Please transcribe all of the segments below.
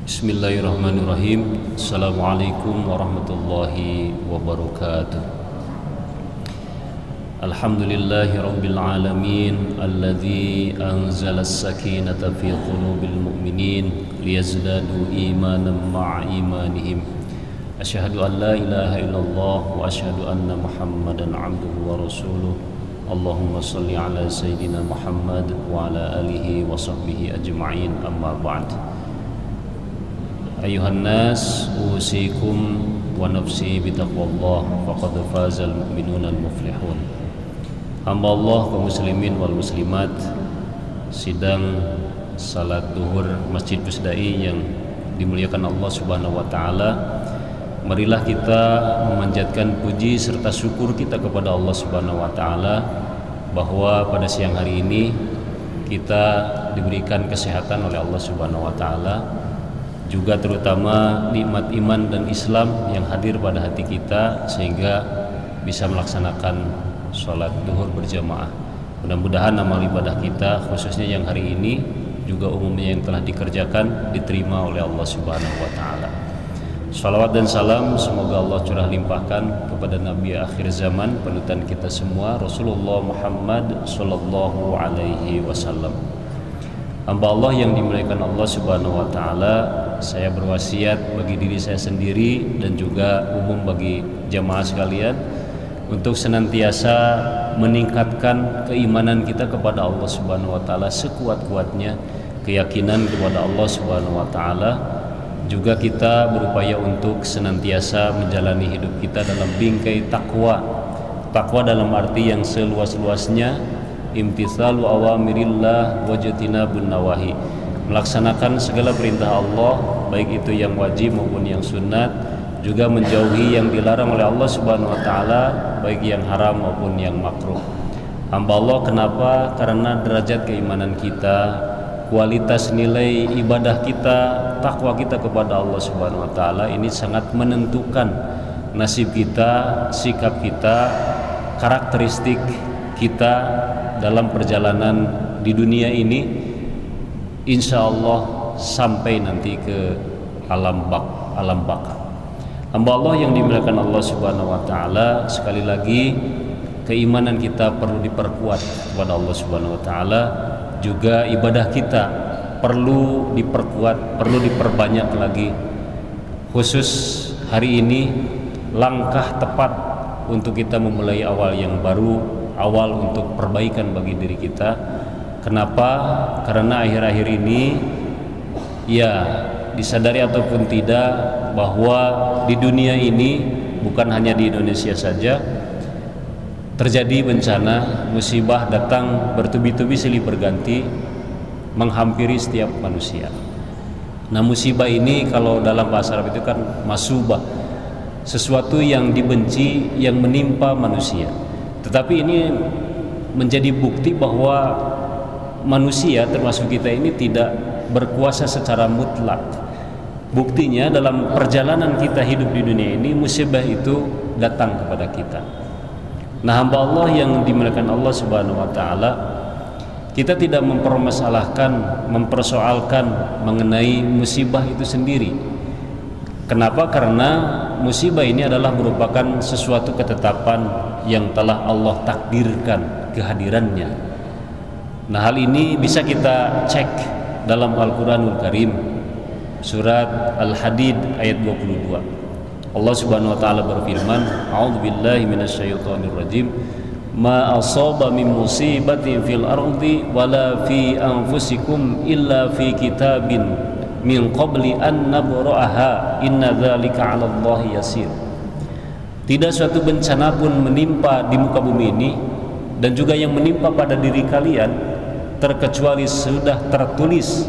Bismillahirrahmanirrahim. Assalamualaikum warahmatullahi wabarakatuh. Alhamdulillahi rabbil alamin alladzi anzala as-sakinata fi qulubil mu'minin liyazdadu imanan ma'a imanihim. Asyhadu an la ilaha illallah wa asyhadu anna Muhammadan 'abduhu wa rasuluh. Allahumma shalli ala sayyidina Muhammad wa ala alihi wa sahbihi ajma'in, amma ba'd. Ayuhan nas, usikum wa nafsi bitaqwallah, faqad fazal mu'minuna al-muflihun. Hamba Allah kaum muslimin wal muslimat, sidang salat duhur Masjid Pusdai yang dimuliakan Allah Subhanahu wa taala. Marilah kita memanjatkan puji serta syukur kita kepada Allah Subhanahu wa taala bahwa pada siang hari ini kita diberikan kesehatan oleh Allah Subhanahu wa taala, juga terutama nikmat iman dan Islam yang hadir pada hati kita sehingga bisa melaksanakan sholat duhur berjamaah. Mudah-mudahan amal ibadah kita khususnya yang hari ini juga umumnya yang telah dikerjakan diterima oleh Allah Subhanahu wa taala. Shalawat dan salam semoga Allah curah limpahkan kepada Nabi akhir zaman, panutan kita semua, Rasulullah Muhammad sallallahu alaihi wasallam. Hamba Allah yang dimuliakan Allah Subhanahu wa taala, saya berwasiat bagi diri saya sendiri dan juga umum bagi jamaah sekalian untuk senantiasa meningkatkan keimanan kita kepada Allah Subhanahu wa taala sekuat-kuatnya, keyakinan kepada Allah Subhanahu wa taala. Juga kita berupaya untuk senantiasa menjalani hidup kita dalam bingkai takwa. Takwa dalam arti yang seluas-luasnya, imtitsalu awamirillah wajtinabun nawahi, melaksanakan segala perintah Allah baik itu yang wajib maupun yang sunat, juga menjauhi yang dilarang oleh Allah Subhanahu wa taala baik yang haram maupun yang makruh. Hamba Allah kenapa? Karena derajat keimanan kita, kualitas nilai ibadah kita, takwa kita kepada Allah Subhanahu wa taala ini sangat menentukan nasib kita, sikap kita, karakteristik kita dalam perjalanan di dunia ini, insya Allah sampai nanti ke alam baka. Hamba Allah yang dimuliakan Allah Subhanahu wa taala, sekali lagi keimanan kita perlu diperkuat kepada Allah Subhanahu wa taala, juga ibadah kita perlu diperkuat, perlu diperbanyak lagi. Khusus hari ini langkah tepat untuk kita memulai awal yang baru, awal untuk perbaikan bagi diri kita. Kenapa? Karena akhir-akhir ini ya disadari ataupun tidak bahwa di dunia ini bukan hanya di Indonesia saja terjadi bencana, musibah datang bertubi-tubi silih berganti menghampiri setiap manusia. Nah, musibah ini kalau dalam bahasa Arab itu kan masubah, sesuatu yang dibenci yang menimpa manusia. Tetapi ini menjadi bukti bahwa manusia termasuk kita ini tidak berkuasa secara mutlak. Buktinya dalam perjalanan kita hidup di dunia ini musibah itu datang kepada kita. Nah, hamba Allah yang dimuliakan Allah Subhanahu wa taala, kita tidak mempermasalahkan, mempersoalkan mengenai musibah itu sendiri. Kenapa? Karena musibah ini adalah merupakan sesuatu ketetapan yang telah Allah takdirkan kehadirannya. Nah, hal ini bisa kita cek dalam Al-Qur'anul Karim, surat Al-Hadid ayat 22. Allah Subhanahu wa taala berfirman, a'udzubillahi minasyaitonir rajim, ma asaba min musibatin fil ardi wala fi anfusikum illa fi kitabin min qabli an nabra'aha inna dzalika 'alallahi yasir. Tidak suatu bencana pun menimpa di muka bumi ini dan juga yang menimpa pada diri kalian terkecuali sudah tertulis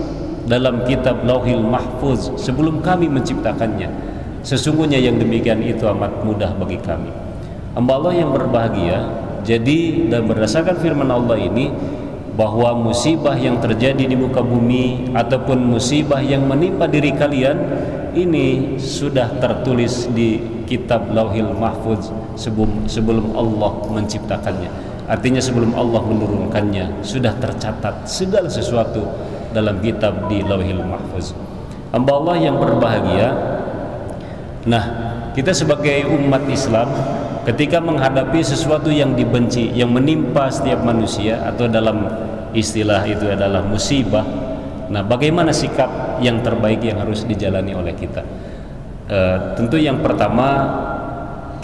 dalam kitab Lauhil Mahfuz sebelum kami menciptakannya. Sesungguhnya yang demikian itu amat mudah bagi kami. Hamba Allah yang berbahagia, jadi dan berdasarkan firman Allah ini bahwa musibah yang terjadi di muka bumi ataupun musibah yang menimpa diri kalian ini sudah tertulis di kitab Lauhil Mahfuz sebelum Allah menciptakannya. Artinya sebelum Allah menurunkannya sudah tercatat segala sesuatu dalam kitab di Lauhil Mahfuz. Hamba Allah yang berbahagia. Nah, kita sebagai umat Islam ketika menghadapi sesuatu yang dibenci, yang menimpa setiap manusia, atau dalam istilah itu adalah musibah, nah bagaimana sikap yang terbaik yang harus dijalani oleh kita? Tentu yang pertama,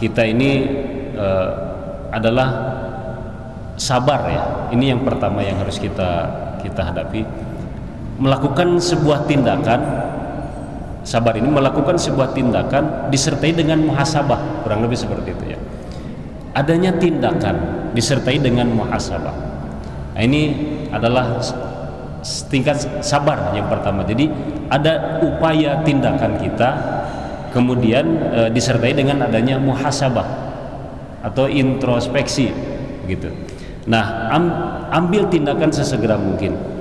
kita ini adalah sabar ya. Ini yang pertama yang harus kita hadapi. Melakukan sebuah tindakan, sabar ini melakukan sebuah tindakan disertai dengan muhasabah, kurang lebih seperti itu ya. Adanya tindakan disertai dengan muhasabah. Nah, ini adalah tingkat sabar yang pertama. Jadi ada upaya tindakan kita, kemudian disertai dengan adanya muhasabah atau introspeksi gitu. Nah, ambil tindakan sesegera mungkin.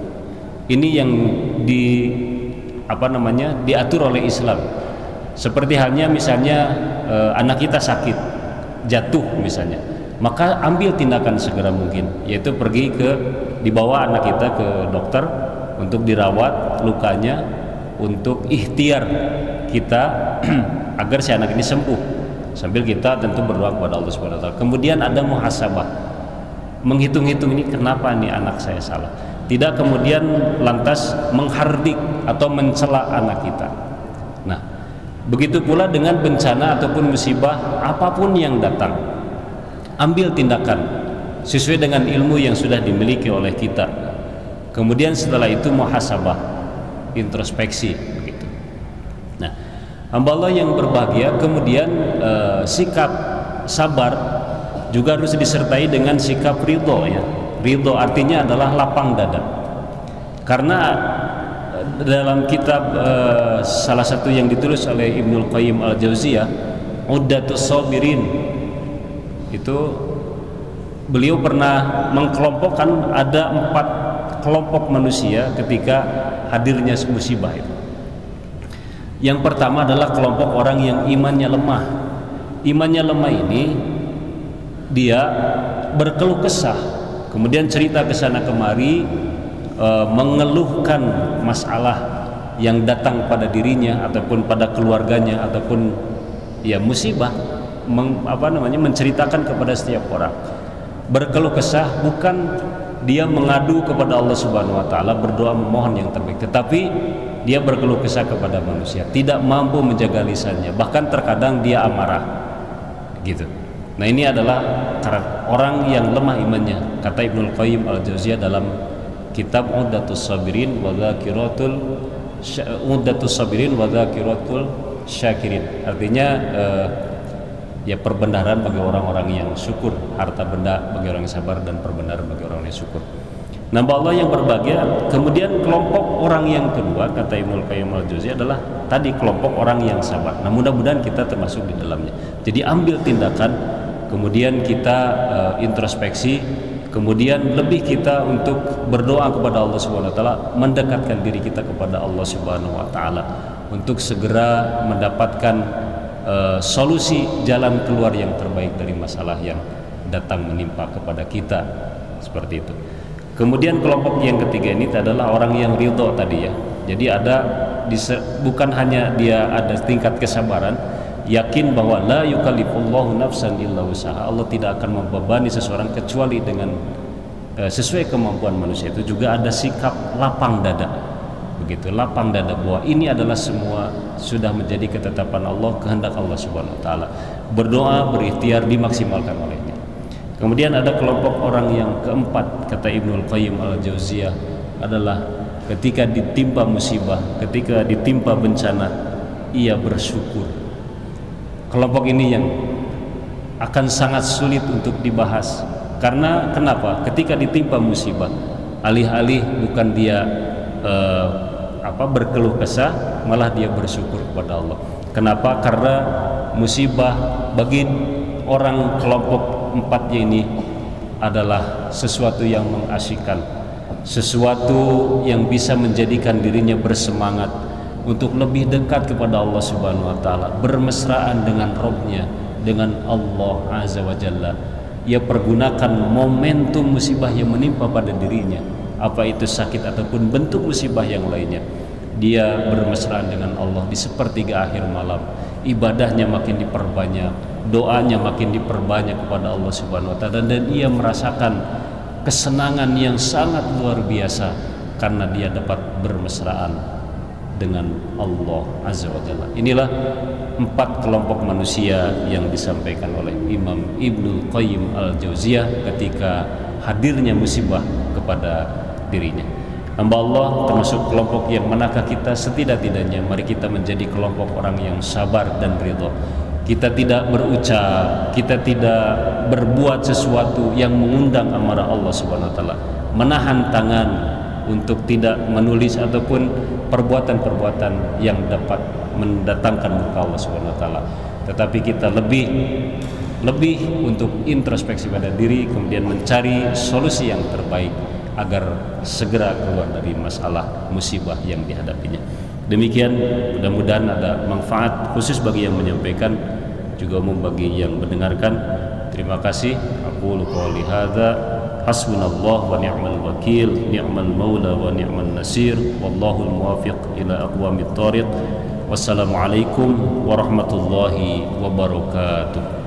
Ini yang diatur oleh Islam. Seperti halnya misalnya anak kita sakit, jatuh misalnya, maka ambil tindakan segera mungkin, yaitu dibawa anak kita ke dokter untuk dirawat lukanya, untuk ikhtiar kita agar si anak ini sembuh, sambil kita tentu berdoa kepada Allah Subhanahu wa taala. Kemudian ada muhasabah, menghitung-hitung ini kenapa nih anak saya salah. Tidak kemudian lantas menghardik atau mencela anak kita. Nah, begitu pula dengan bencana ataupun musibah apapun yang datang, ambil tindakan sesuai dengan ilmu yang sudah dimiliki oleh kita. Kemudian setelah itu muhasabah, introspeksi begitu. Nah, hamba Allah yang berbahagia, kemudian sikap sabar juga harus disertai dengan sikap ridho ya. Ridho artinya adalah lapang dada. Karena dalam kitab salah satu yang ditulis oleh Ibnul Qayyim Al-Jauziyah, Uddatus Sabirin, itu beliau pernah mengkelompokkan ada 4 kelompok manusia ketika hadirnya musibah itu. Yang pertama adalah kelompok orang yang imannya lemah. Imannya lemah ini dia berkeluh kesah, kemudian cerita ke sana kemari, mengeluhkan masalah yang datang pada dirinya ataupun pada keluarganya ataupun ya musibah, menceritakan kepada setiap orang. Berkeluh kesah bukan dia mengadu kepada Allah Subhanahu wa taala, berdoa memohon yang terbaik, tetapi dia berkeluh kesah kepada manusia, tidak mampu menjaga lisannya, bahkan terkadang dia amarah gitu. Nah, ini adalah orang yang lemah imannya, kata Ibnul Qayyim Al-Jauziyah dalam kitab Uddatus Sabirin wa Dzakiratul Syakirin. Artinya ya perbendaharaan bagi orang-orang yang syukur, harta benda bagi orang yang sabar, dan perbendaharaan bagi orang yang syukur. Nah, Allah yang berbahagia. Kemudian kelompok orang yang kedua, kata Ibnul Qayyim Al-Jauziyah, adalah tadi kelompok orang yang sabar. Nah, mudah-mudahan kita termasuk di dalamnya. Jadi ambil tindakan, kemudian kita introspeksi, kemudian lebih kita untuk berdoa kepada Allah Subhanahu wa taala, mendekatkan diri kita kepada Allah Subhanahu wa taala untuk segera mendapatkan solusi jalan keluar yang terbaik dari masalah yang datang menimpa kepada kita, seperti itu. Kemudian kelompok yang ketiga ini adalah orang yang ridho tadi ya. Jadi bukan hanya dia ada tingkat kesabaran, yakin bahwa la yukallifullahu nafsan illa wusaha, Allah tidak akan membebani seseorang kecuali dengan sesuai kemampuan manusia. Itu juga ada sikap lapang dada, begitu, lapang dada bahwa ini adalah semua sudah menjadi ketetapan Allah, kehendak Allah Subhanahu wa taala. Berdoa, berikhtiar, dimaksimalkan olehnya. Kemudian ada kelompok orang yang keempat, kata Ibnul Qayyim Al-Jauziyah, adalah ketika ditimpa musibah, ketika ditimpa bencana, ia bersyukur. Kelompok ini yang akan sangat sulit untuk dibahas. Karena kenapa? Ketika ditimpa musibah, alih-alih bukan dia berkeluh kesah, malah dia bersyukur kepada Allah. Kenapa? Karena musibah bagi orang kelompok empatnya ini adalah sesuatu yang mengasyikkan, sesuatu yang bisa menjadikan dirinya bersemangat untuk lebih dekat kepada Allah Subhanahu wa taala, bermesraan dengan Rabb-nya, dengan Allah Azza wa Jalla. Ia pergunakan momentum musibah yang menimpa pada dirinya, apa itu sakit ataupun bentuk musibah yang lainnya, dia bermesraan dengan Allah di sepertiga akhir malam, ibadahnya makin diperbanyak, doanya makin diperbanyak kepada Allah Subhanahu wa taala, dan ia merasakan kesenangan yang sangat luar biasa karena dia dapat bermesraan dengan Allah Azza wa Jalla. Inilah 4 kelompok manusia yang disampaikan oleh Imam Ibnul Qayyim Al-Jauziyah ketika hadirnya musibah kepada dirinya. Hamba Allah termasuk kelompok yang manakah kita? Setidak-tidaknya mari kita menjadi kelompok orang yang sabar dan ridha. Kita tidak berucap, kita tidak berbuat sesuatu yang mengundang amarah Allah Subhanahu wa taala, menahan tangan untuk tidak menulis ataupun perbuatan-perbuatan yang dapat mendatangkan murka Allah Subhanahu wa taala. Tetapi kita lebih untuk introspeksi pada diri, kemudian mencari solusi yang terbaik agar segera keluar dari masalah musibah yang dihadapinya. Demikian, mudah-mudahan ada manfaat khusus bagi yang menyampaikan, juga umum bagi yang mendengarkan. Terima kasih. Aku qouli hadza, hasbunallah wa ni'mal wakil, ni'mal maula wa ni'man nasir, wallahul muwaffiq ila aqwamit thariq. Wassalamualaikum warahmatullahi wabarakatuh.